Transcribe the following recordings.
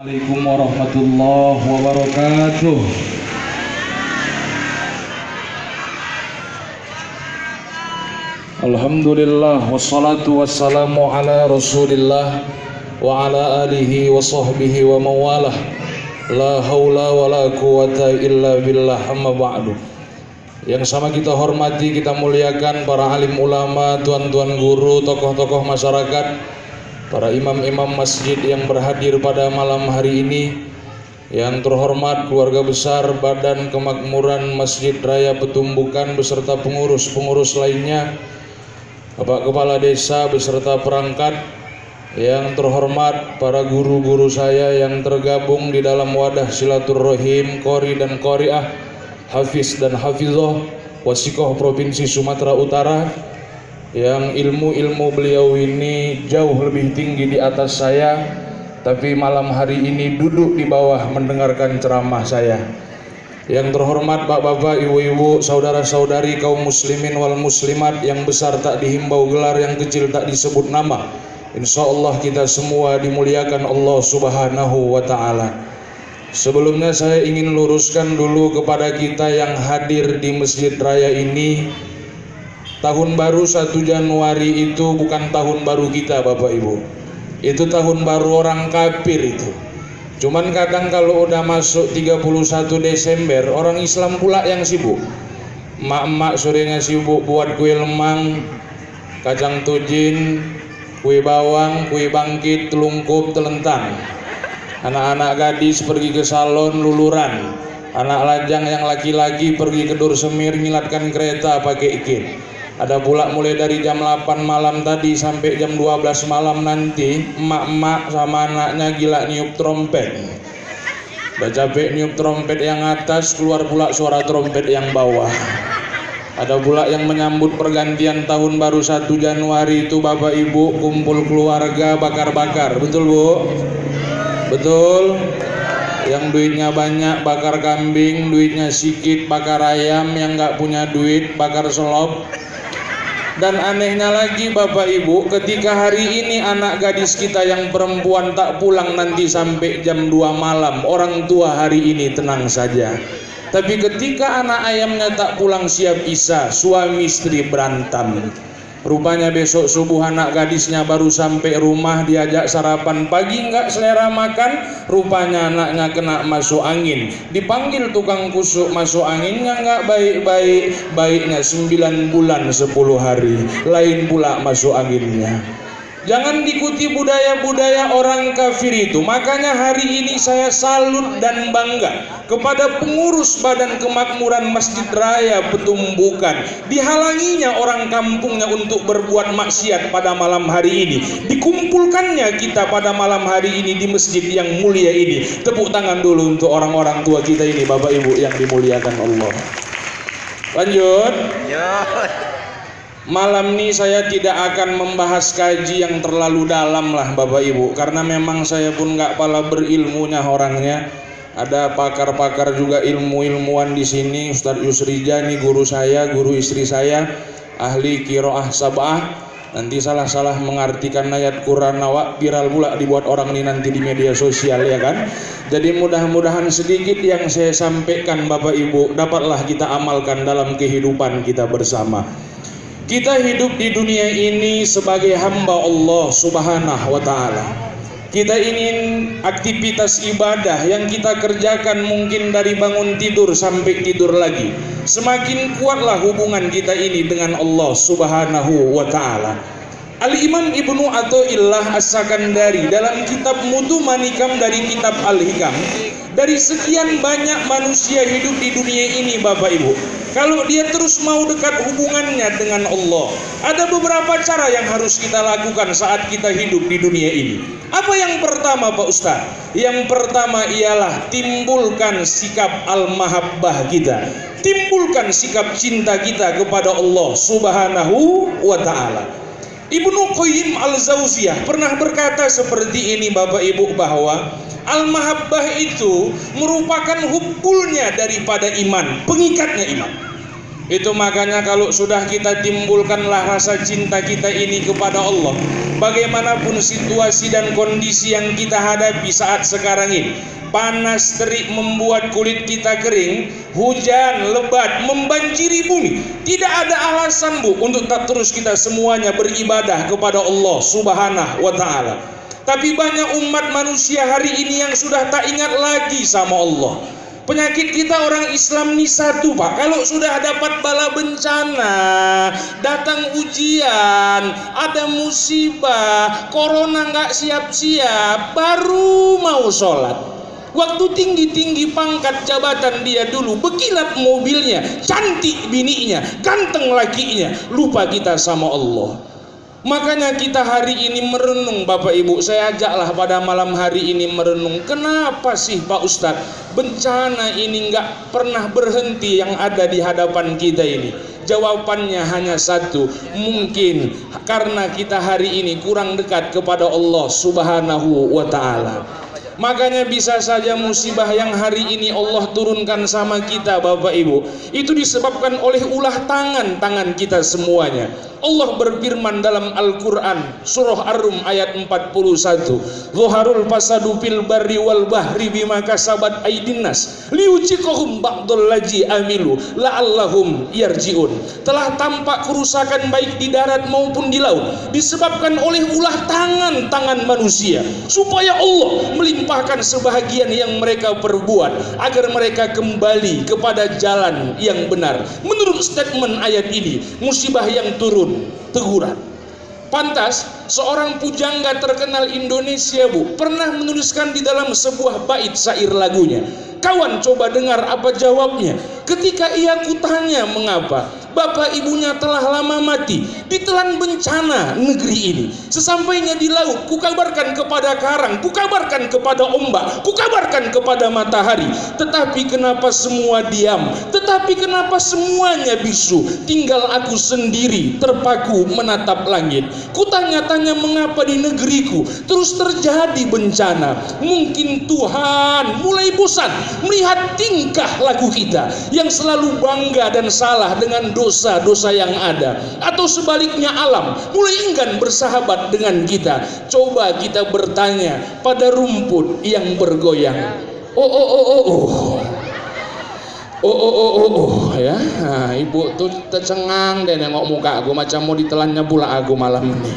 Assalamualaikum warahmatullahi wabarakatuh. Alhamdulillah wassalatu wassalamu ala Rasulillah wa ala alihi wa sahbihi wa mawalah. La haula wa la quwata illa billah, amma ba'du. Yang sama kita hormati, kita muliakan para alim ulama, tuan-tuan guru, tokoh-tokoh masyarakat, para imam-imam masjid yang berhadir pada malam hari ini. Yang terhormat keluarga besar Badan Kemakmuran Masjid Raya Petumbukan beserta pengurus-pengurus lainnya, Bapak Kepala Desa beserta perangkat. Yang terhormat para guru-guru saya yang tergabung di dalam wadah silaturahim Qori dan Qoriah, Hafiz dan Hafizah Wasikoh Provinsi Sumatera Utara, yang ilmu-ilmu beliau ini jauh lebih tinggi di atas saya, tapi malam hari ini duduk di bawah mendengarkan ceramah saya. Yang terhormat bapak-bapak, ibu-ibu, saudara-saudari kaum muslimin wal muslimat, yang besar tak dihimbau gelar, yang kecil tak disebut nama. Insya Allah kita semua dimuliakan Allah Subhanahu wa ta'ala. Sebelumnya saya ingin luruskan dulu kepada kita yang hadir di Masjid Raya ini, tahun baru 1 Januari itu bukan tahun baru kita Bapak Ibu. Itu tahun baru orang kafir itu. Cuman kadang kalau udah masuk 31 Desember, orang Islam pula yang sibuk. Mak-mak sorenya sibuk buat kue lemang, kacang tujin, kue bawang, kue bangkit, telungkup, telentang. Anak-anak gadis pergi ke salon luluran. Anak lajang yang laki-laki pergi ke dur semir ngilatkan kereta pakai ikin. Ada pula mulai dari jam 8 malam tadi sampai jam 12 malam nanti, emak-emak sama anaknya gila niup trompet. Udah capek niup trompet yang atas, keluar pula suara trompet yang bawah. Ada pula yang menyambut pergantian tahun baru 1 Januari itu Bapak Ibu kumpul keluarga bakar-bakar. Betul Bu? Betul? Yang duitnya banyak bakar kambing, duitnya sikit bakar ayam, yang nggak punya duit bakar selop. Dan anehnya lagi Bapak Ibu, ketika hari ini anak gadis kita yang perempuan tak pulang nanti sampai jam 2 malam, orang tua hari ini tenang saja. Tapi ketika anak ayamnya tak pulang siap isya, suami istri berantem. Rupanya besok subuh anak gadisnya baru sampai rumah, diajak sarapan pagi nggak selera makan, rupanya anaknya kena masuk angin. Dipanggil tukang kusuk masuk anginnya nggak baik-baik, baiknya 9 bulan 10 hari, lain pula masuk anginnya. Jangan diikuti budaya-budaya orang kafir itu. Makanya hari ini saya salut dan bangga kepada pengurus Badan Kemakmuran Masjid Raya Petumbukan. Dihalanginya orang kampungnya untuk berbuat maksiat pada malam hari ini. Dikumpulkannya kita pada malam hari ini di masjid yang mulia ini. Tepuk tangan dulu untuk orang-orang tua kita ini Bapak Ibu yang dimuliakan Allah. Lanjut. Malam ini saya tidak akan membahas kaji yang terlalu dalam lah Bapak Ibu, karena memang saya pun nggak pala berilmunya orangnya. Ada pakar-pakar juga ilmu-ilmuwan di sini. Ustadz Yusrija nih guru saya, guru istri saya, ahli qiraah sab'ah. Nanti salah-salah mengartikan ayat Quran awak viral pula dibuat orang ini nanti di media sosial ya kan. Jadi mudah-mudahan sedikit yang saya sampaikan Bapak Ibu dapatlah kita amalkan dalam kehidupan kita bersama. Kita hidup di dunia ini sebagai hamba Allah Subhanahu wa ta'ala. Kita ingin aktivitas ibadah yang kita kerjakan mungkin dari bangun tidur sampai tidur lagi. Semakin kuatlah hubungan kita ini dengan Allah Subhanahu wa ta'ala. Al-Imam Ibnu Athaillah As-Sakandari dalam kitab Mutu Manikam dari kitab Al-Hikam, dari sekian banyak manusia hidup di dunia ini Bapak Ibu, kalau dia terus mau dekat hubungannya dengan Allah, ada beberapa cara yang harus kita lakukan saat kita hidup di dunia ini. Apa yang pertama Pak Ustaz? Yang pertama ialah timbulkan sikap al-mahabbah kita. Timbulkan sikap cinta kita kepada Allah Subhanahu wa ta'ala. Ibnu Qayyim Al-Jauziyah pernah berkata seperti ini Bapak Ibu, bahwa al-mahabbah itu merupakan hukulnya daripada iman, pengikatnya iman. Itu makanya kalau sudah kita timbulkanlah rasa cinta kita ini kepada Allah, bagaimanapun situasi dan kondisi yang kita hadapi saat sekarang ini, panas terik membuat kulit kita kering, hujan lebat membanjiri bumi, tidak ada alasan Bu untuk tak terus kita semuanya beribadah kepada Allah Subhanahu wa ta'ala. Tapi banyak umat manusia hari ini yang sudah tak ingat lagi sama Allah. Penyakit kita orang Islam ini satu Pak, kalau sudah dapat bala bencana, datang ujian, ada musibah, corona nggak siap-siap, baru mau sholat. Waktu tinggi-tinggi pangkat jabatan dia dulu, berkilat mobilnya, cantik bininya, ganteng lakinya, lupa kita sama Allah. Makanya kita hari ini merenung Bapak Ibu, saya ajaklah pada malam hari ini merenung, kenapa sih Pak Ustadz bencana ini nggak pernah berhenti yang ada di hadapan kita ini? Jawabannya hanya satu, mungkin karena kita hari ini kurang dekat kepada Allah Subhanahu wa ta'ala. Makanya bisa saja musibah yang hari ini Allah turunkan sama kita Bapak Ibu, itu disebabkan oleh ulah tangan kita semuanya. Allah berfirman dalam Al-Quran surah Ar-Rum ayat 41, Zuharul fasadu fil barri wal bahri bima kasabat aydinnas liujiqahum ba'dallazi amilu la'allahum yarji'un. Telah tampak kerusakan baik di darat maupun di laut disebabkan oleh ulah tangan manusia, supaya Allah melimpahkan sebahagian yang mereka perbuat agar mereka kembali kepada jalan yang benar. Menurut statement ayat ini, musibah yang turun teguran. Pantas seorang pujangga terkenal Indonesia Bu pernah menuliskan di dalam sebuah bait syair lagunya. Kawan coba dengar apa jawabnya ketika ia kutanya mengapa bapak ibunya telah lama mati ditelan bencana negeri ini. Sesampainya di laut, kukabarkan kepada karang, kukabarkan kepada ombak, kukabarkan kepada matahari. Tetapi kenapa semua diam? Tetapi kenapa semuanya bisu? Tinggal aku sendiri terpaku menatap langit. Kutanya-tanya mengapa di negeriku terus terjadi bencana. Mungkin Tuhan mulai bosan melihat tingkah laku kita yang selalu bangga dan salah dengan dosa-dosa yang ada, atau sebaliknya alam mulai enggan bersahabat dengan kita. Coba kita bertanya pada rumput yang bergoyang. Ya, nah, ibu tuh tercengang deh nengok muka aku macam mau ditelannya pula aku malam ini.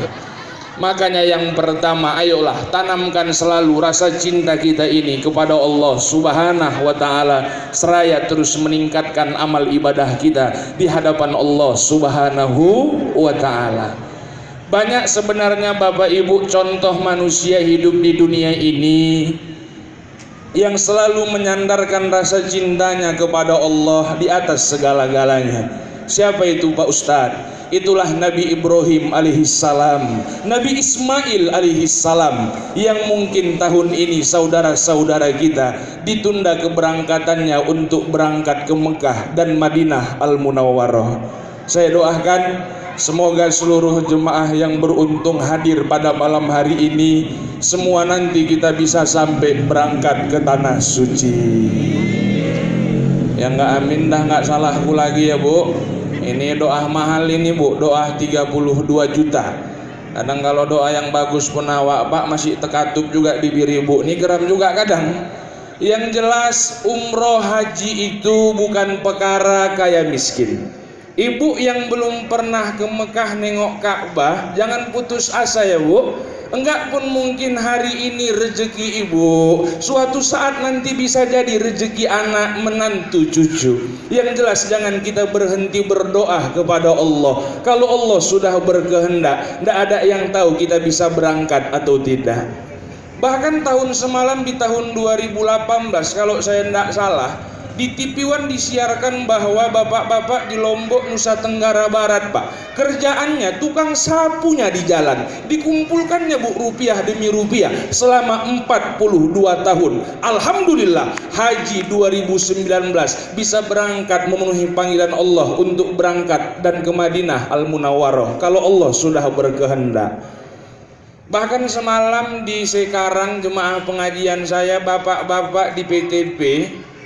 Makanya yang pertama, ayolah tanamkan selalu rasa cinta kita ini kepada Allah Subhanahu wa ta'ala, seraya terus meningkatkan amal ibadah kita di hadapan Allah Subhanahu wa ta'ala. Banyak sebenarnya Bapak Ibu contoh manusia hidup di dunia ini yang selalu menyandarkan rasa cintanya kepada Allah di atas segala-galanya. Siapa itu Pak Ustadz? Itulah Nabi Ibrahim alaihissalam, Nabi Ismail alaihissalam, yang mungkin tahun ini saudara-saudara kita ditunda keberangkatannya untuk berangkat ke Mekah dan Madinah Al-Munawwarah. Saya doakan semoga seluruh jemaah yang beruntung hadir pada malam hari ini semua nanti kita bisa sampai berangkat ke tanah suci. Yang nggak amin dah nggak salahku lagi ya Bu. Ini doa mahal ini Bu, doa 32 juta. Kadang kalau doa yang bagus pun awak Pak masih tekatup juga bibir Ibu. Ini geram juga kadang. Yang jelas umroh haji itu bukan perkara kaya miskin. Ibu yang belum pernah ke Mekah nengok Ka'bah, jangan putus asa ya Bu. Enggak pun mungkin hari ini rezeki ibu, suatu saat nanti bisa jadi rezeki anak, menantu, cucu. Yang jelas jangan kita berhenti berdoa kepada Allah. Kalau Allah sudah berkehendak, tidak ada yang tahu kita bisa berangkat atau tidak. Bahkan tahun semalam di tahun 2018 kalau saya tidak salah, di TV One disiarkan bahwa bapak-bapak di Lombok, Nusa Tenggara Barat Pak, kerjaannya tukang sapunya di jalan, dikumpulkannya Bu rupiah demi rupiah selama 42 tahun. Alhamdulillah haji 2019 bisa berangkat memenuhi panggilan Allah untuk berangkat dan ke Madinah Al-Munawwarah kalau Allah sudah berkehendak. Bahkan semalam di Sekarang jemaah pengajian saya, bapak-bapak di PTP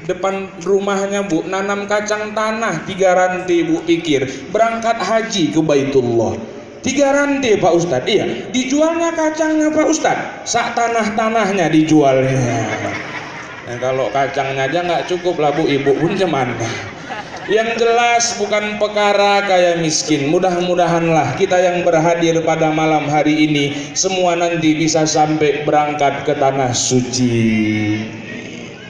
depan rumahnya Bu, nanam kacang tanah 3 rantai Bu, pikir berangkat haji ke Baitullah. 3 rantai Pak Ustadz, iya, dijualnya kacangnya Pak Ustadz, sak tanah-tanahnya dijualnya. Nah, kalau kacangnya aja nggak cukup lah Bu, ibu pun cuman. Yang jelas bukan perkara kaya miskin. Mudah-mudahanlah kita yang berhadir pada malam hari ini semua nanti bisa sampai berangkat ke tanah suci.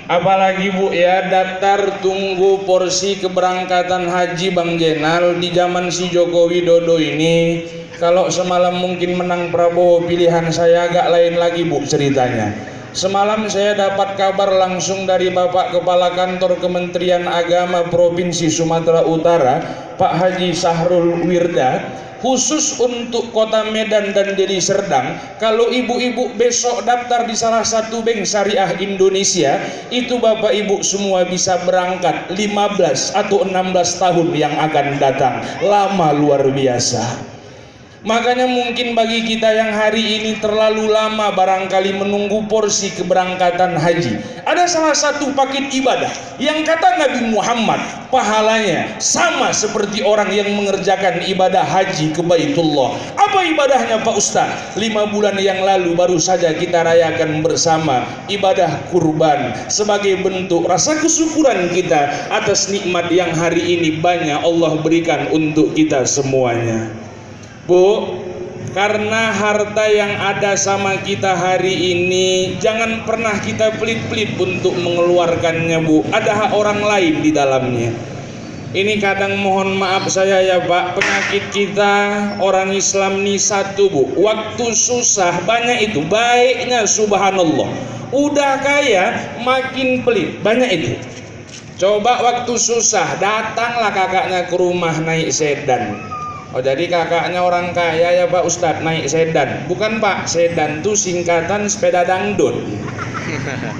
Apalagi Bu ya, daftar tunggu porsi keberangkatan haji Bang Jenal di zaman si Joko Widodo ini. Kalau semalam mungkin menang Prabowo, pilihan saya agak lain lagi Bu ceritanya. Semalam saya dapat kabar langsung dari Bapak Kepala Kantor Kementerian Agama Provinsi Sumatera Utara, Pak Haji Sahrul Wirda, khusus untuk Kota Medan dan Deli Serdang. Kalau ibu-ibu besok daftar di salah satu bank syariah Indonesia, itu Bapak Ibu semua bisa berangkat 15 atau 16 tahun yang akan datang. Lama luar biasa. Makanya mungkin bagi kita yang hari ini terlalu lama barangkali menunggu porsi keberangkatan haji, ada salah satu paket ibadah yang kata Nabi Muhammad pahalanya sama seperti orang yang mengerjakan ibadah haji ke Baitullah. Apa ibadahnya Pak Ustaz? 5 bulan yang lalu baru saja kita rayakan bersama ibadah kurban sebagai bentuk rasa kesyukuran kita atas nikmat yang hari ini banyak Allah berikan untuk kita semuanya. Bu, karena harta yang ada sama kita hari ini jangan pernah kita pelit-pelit untuk mengeluarkannya Bu. Ada hak orang lain di dalamnya. Ini kadang mohon maaf saya ya Pak, penyakit kita orang Islam ini satu Bu, waktu susah banyak itu baiknya subhanallah, udah kaya makin pelit, banyak itu. Coba waktu susah datanglah kakaknya ke rumah naik sedan. Oh jadi kakaknya orang kaya ya Pak Ustadz, naik sedan. Bukan Pak, sedan itu singkatan sepeda dangdut.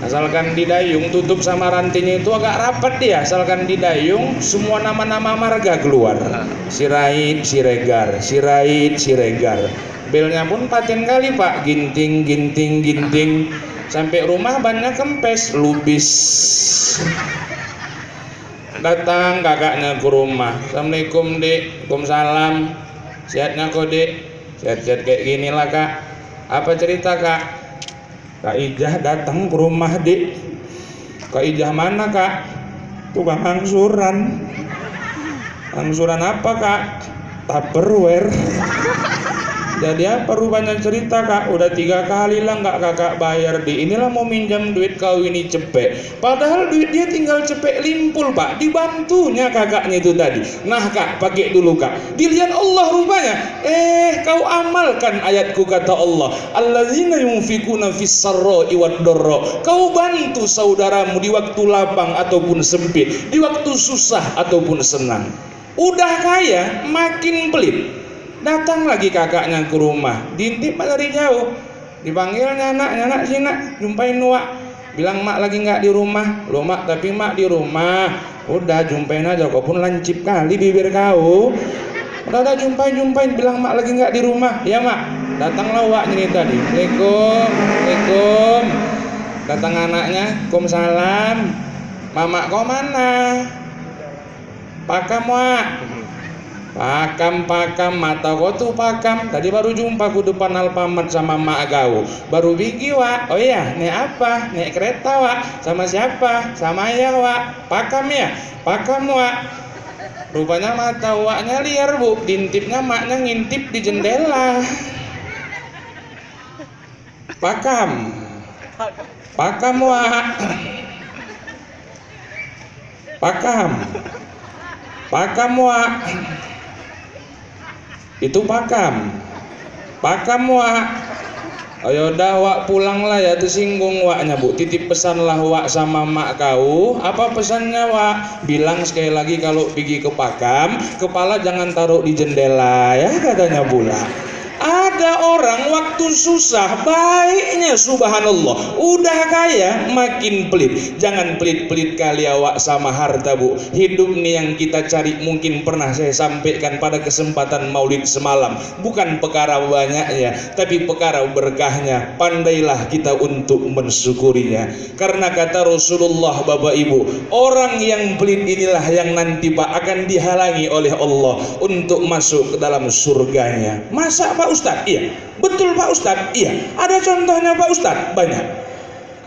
Asalkan didayung tutup sama rantingnya itu agak rapat dia. Asalkan didayung semua nama-nama marga keluar. Sirait, Siregar, Sirait, Siregar. Belnya pun paten kali Pak, ginting, ginting, ginting. Sampai rumah bannya kempes, lubis. Datang kakaknya ke rumah. Assalamualaikum Dek. Waalaikumsalam. Sehatnya kok Dek? Sehat-sehat kayak gini lah Kak. Apa cerita Kak? Kak Ijah datang ke rumah Dek. Kak Ijah mana Kak? Tukang angsuran. Angsuran apa Kak? Tupperware. Jadi apa rupanya cerita Kak? Udah 3 kali lah nggak kakak bayar di. Inilah mau minjam duit kau ini cepet. Padahal duit dia tinggal cepet limpul Pak. Dibantunya kakaknya itu tadi. Nah Kak, pakai dulu Kak. Dilihat Allah rupanya. Kau amalkan ayatku kata Allah. Allazina yunfikuna fis sarra'i wad dharra. Kau bantu saudaramu di waktu lapang ataupun sempit, di waktu susah ataupun senang. Udah kaya makin pelit. Datang lagi kakaknya ke rumah, diintip dari jauh, dipanggilnya nak sini nak, jumpain Wak. Bilang mak lagi nggak di rumah. Loh mak, tapi mak di rumah. Udah jumpain aja, kau pun lancip kali bibir kau. Udah jumpain, bilang mak lagi nggak di rumah. Ya mak, datanglah Wak ini tadi. Assalamualaikum. Datang anaknya, Waalaikumsalam. Mama kau mana? Pakam Wak. Pakam mata kau tuh pakam. Tadi baru jumpa ku depan Alfamart sama mak kau. Baru bigi Wak. Oh iya, naik apa? Naik kereta Wak. Sama siapa? Sama ayah Wak. Pakam ya? Pakam Wak. Rupanya mata Waknya liar Bu. Dintipnya maknya ngintip di jendela. Pakam Wak. Pakam Wak. Itu pakam Wak. Oh yaudah Wak pulanglah ya, tersinggung Waknya Bu. Titip pesanlah Wak sama mak kau. Apa pesannya Wak? Bilang sekali lagi kalau pergi ke pakam, kepala jangan taruh di jendela ya katanya pula. Ada orang waktu susah baiknya subhanallah, udah kaya makin pelit. Jangan pelit-pelit kali awak sama harta, Bu. Hidup nih yang kita cari, mungkin pernah saya sampaikan pada kesempatan maulid semalam, bukan perkara banyaknya, tapi perkara berkahnya. Pandailah kita untuk mensyukurinya. Karena kata Rasulullah, Bapak Ibu, orang yang pelit inilah yang nanti Pak akan dihalangi oleh Allah untuk masuk ke dalam surganya. Masa Pak Ustadz? Iya. Betul Pak Ustadz? Iya. Ada contohnya Pak Ustadz? Banyak.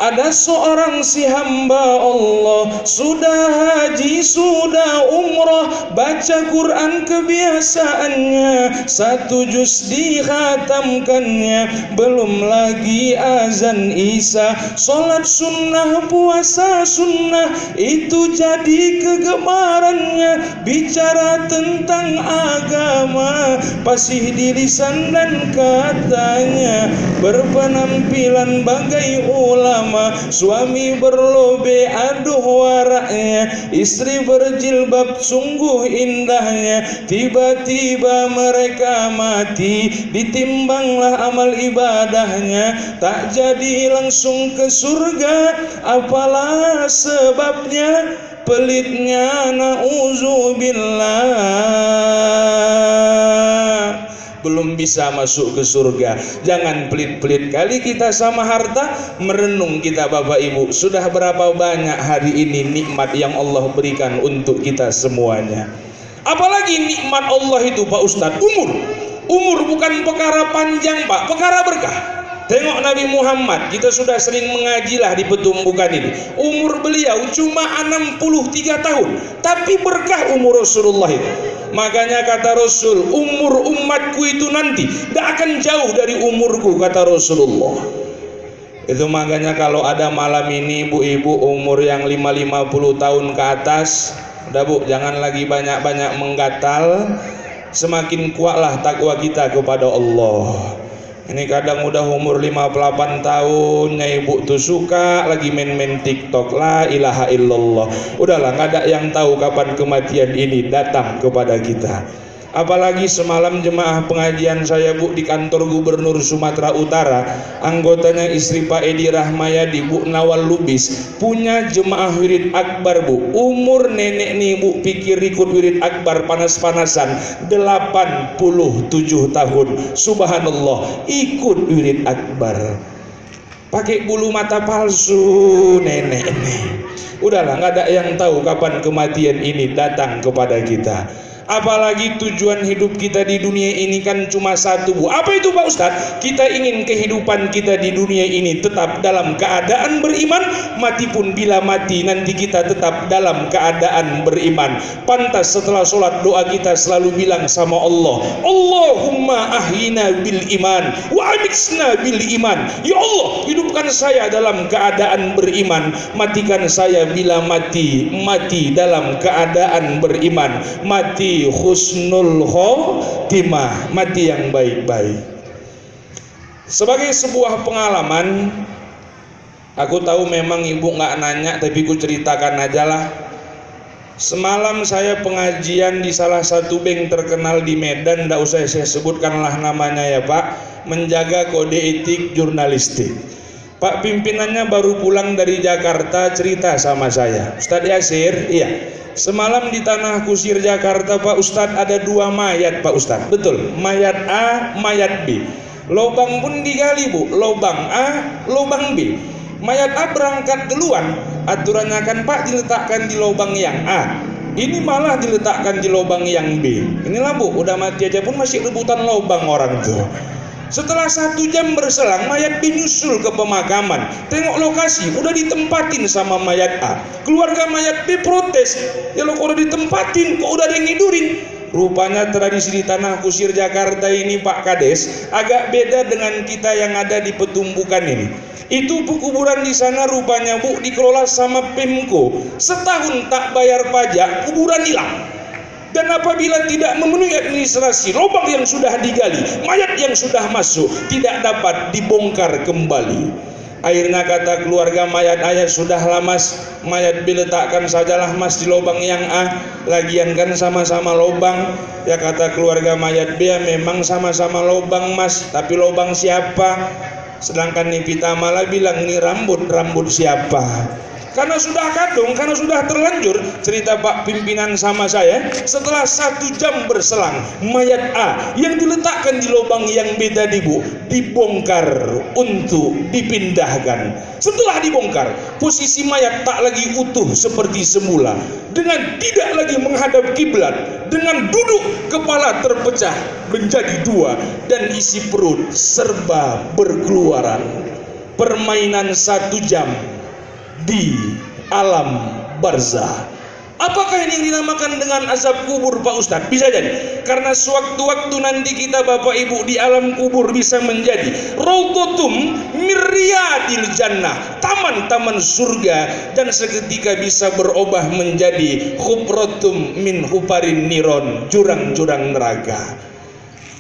Ada seorang si hamba Allah, sudah haji, sudah umrah, baca Quran kebiasaannya, 1 juz dikhatamkannya, belum lagi azan isya, sholat sunnah, puasa sunnah, itu jadi kegemarannya. Bicara tentang agama, fasih di lisan dan katanya, berpenampilan bagai ulama, suami berlobe aduh waraknya, istri berjilbab sungguh indahnya. Tiba-tiba mereka mati, ditimbanglah amal ibadahnya, tak jadi langsung ke surga. Apalah sebabnya? Pelitnya, na'udzubillah, belum bisa masuk ke surga. Jangan pelit-pelit kali kita sama harta. Merenung kita Bapak Ibu, sudah berapa banyak hari ini nikmat yang Allah berikan untuk kita semuanya. Apalagi nikmat Allah itu Pak Ustadz, umur bukan perkara panjang Pak, perkara berkah. Tengok Nabi Muhammad, kita sudah sering mengajilah di petumbukan ini. Umur beliau cuma 63 tahun, tapi berkah umur Rasulullah itu. Makanya kata Rasul, umur umatku itu nanti tidak akan jauh dari umurku, kata Rasulullah. Itu makanya kalau ada malam ini ibu-ibu umur yang 50 tahun ke atas, udah Bu, jangan lagi banyak-banyak menggatal. Semakin kuatlah takwa kita kepada Allah. Ini kadang udah umur 58 tahun, ibu tuh suka lagi main-main TikTok. La ilaha illallah. Udahlah, nggak ada yang tahu kapan kematian ini datang kepada kita. Apalagi semalam jemaah pengajian saya Bu di kantor Gubernur Sumatera Utara, anggotanya istri Pak Edi Rahmayadi, Bu Nawal Lubis, punya jemaah wirid akbar Bu. Umur nenek nih Bu, pikir ikut wirid akbar panas-panasan 87 tahun. Subhanallah, ikut wirid akbar. Pakai bulu mata palsu nenek nih. Udahlah, nggak ada yang tahu kapan kematian ini datang kepada kita. Apalagi tujuan hidup kita di dunia ini kan cuma satu Bu. Apa itu Pak Ustadz? Kita ingin kehidupan kita di dunia ini tetap dalam keadaan beriman. Mati pun bila mati nanti kita tetap dalam keadaan beriman. Pantas setelah sholat doa kita selalu bilang sama Allah, Allahumma ahyina bil iman wa amitsna bil iman. Ya Allah, hidupkan saya dalam keadaan beriman, matikan saya bila mati dalam keadaan beriman. Mati husnul khotimah, mati yang baik-baik. Sebagai sebuah pengalaman, aku tahu memang ibu nggak nanya, tapi ku ceritakan aja lah. Semalam saya pengajian di salah satu bank terkenal di Medan, nggak usah saya sebutkanlah namanya ya Pak, menjaga kode etik jurnalistik. Pak pimpinannya baru pulang dari Jakarta, cerita sama saya, Ustadz Yasir, iya, semalam di Tanah Kusir Jakarta Pak Ustadz ada 2 mayat Pak Ustadz. Betul, mayat A, mayat B. Lobang pun digali Bu, lobang A, lobang B. Mayat A berangkat duluan, aturannya kan Pak diletakkan di lobang yang A, ini malah diletakkan di lobang yang B. Inilah Bu, udah mati aja pun masih rebutan lobang orang tuh. Setelah 1 jam berselang, mayat B nyusul ke pemakaman. Tengok lokasi, udah ditempatin sama mayat A. Keluarga mayat B protes, ya lo kok udah ditempatin, kok udah ada yang ngidurin. Rupanya tradisi di Tanah Kusir Jakarta ini Pak Kades agak beda dengan kita yang ada di petumbukan ini. Itu kuburan di sana rupanya Bu dikelola sama Pemko. Setahun tak bayar pajak, kuburan hilang. Dan apabila tidak memenuhi administrasi, lubang yang sudah digali, mayat yang sudah masuk tidak dapat dibongkar kembali. Akhirnya kata keluarga mayat ayah, sudahlah mas, mayat diletakkan sajalah mas di lubang yang A, lagian kan sama-sama lubang. Ya kata keluarga mayat B, ya memang sama-sama lubang mas, tapi lubang siapa? Sedangkan Nipita malah bilang ini rambut siapa? Karena sudah kadung, karena sudah terlanjur, cerita Pak pimpinan sama saya, setelah 1 jam berselang, mayat A yang diletakkan di lubang yang beda dibongkar untuk dipindahkan. Setelah dibongkar, posisi mayat tak lagi utuh seperti semula, dengan tidak lagi menghadap kiblat, dengan duduk kepala terpecah menjadi 2 dan isi perut serba berkeluaran. Permainan 1 jam di alam barzah. Apakah ini yang dinamakan dengan azab kubur Pak Ustadz? Bisa jadi karena sewaktu-waktu nanti kita Bapak Ibu di alam kubur bisa menjadi raudhatum min riyadil jannah, taman-taman surga, dan seketika bisa berubah menjadi hufratum min hufarin niron, jurang-jurang neraka.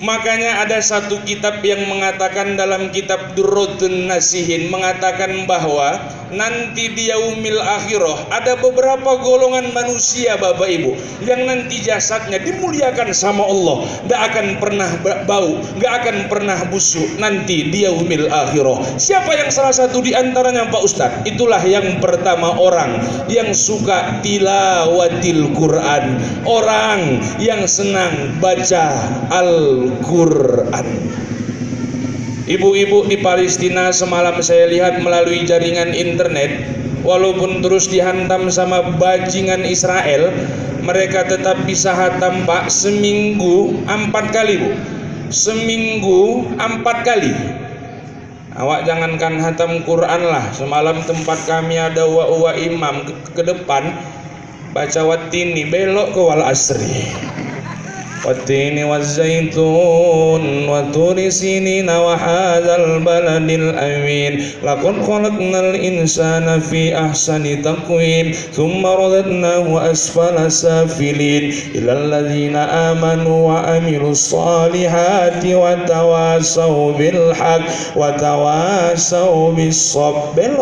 Makanya ada satu kitab yang mengatakan, dalam kitab Durratun Nasihin, mengatakan bahwa nanti di yaumil akhirah ada beberapa golongan manusia Bapak Ibu yang nanti jasadnya dimuliakan sama Allah, gak akan pernah bau, gak akan pernah busuk nanti di yaumil akhirah. Siapa yang salah satu di antaranya Pak Ustadz? Itulah yang pertama, orang yang suka tilawatil Quran, orang yang senang baca Al-Quran. Ibu-ibu di Palestina semalam saya lihat melalui jaringan internet, walaupun terus dihantam sama bajingan Israel, mereka tetap bisa hatam Pak, seminggu 4 kali Bu, seminggu 4 kali. Awak jangankan hatam Quran lah, semalam tempat kami ada wa imam ke depan baca watini, belok ke wal asri. Wattini wazzaitun wa turi sinina wa hadzal baladil amin laqad khalaqnal insana fi ahsani taqwim thumma radadnahu asfala safilin illal ladzina amanu wa amilus solihati wa tawasaw bil haqq wa tawasaw bis sabr.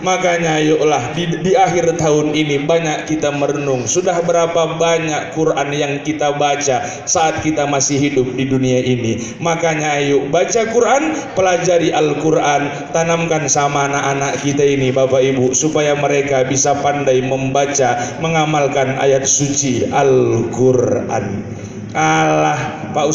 Makanya yuklah di akhir tahun ini banyak kita merenung, sudah berapa banyak Quran yang kita baca saat kita masih hidup di dunia ini. Makanya ayo baca Quran, pelajari Al-Quran, tanamkan sama anak-anak kita ini Bapak Ibu, supaya mereka bisa pandai membaca, mengamalkan ayat suci Al-Quran. Allah